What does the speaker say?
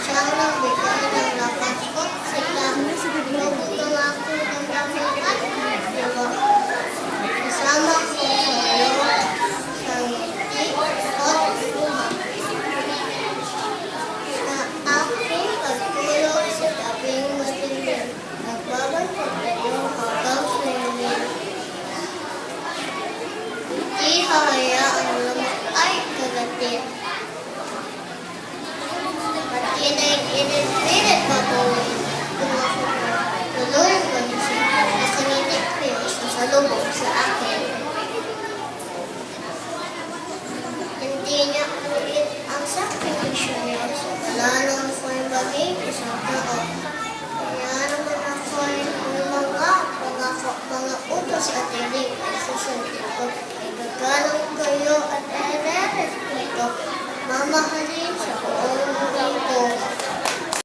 Siyang nagbigay ng lakas ko sa nabutang ako ng damutan. Kasama ko sa iyo sa ngiti at luma. Sa aking pagtulog sa tabing madilim, nagbabantay kayo hanggang sa inyo. Di hahayaang lumakay kagatin. Pilit babawi. Tuloy ang pagising. Nakangiti kayo sa lubog sa akin. Hindi niya ulit ang sakripisyo niya. Wala nang ako'y maging isang tao. Kaya naman ako'y mga utos at hiling ay susundin ko. Ay gagalang kayo at respeto. Mamahalin sa buong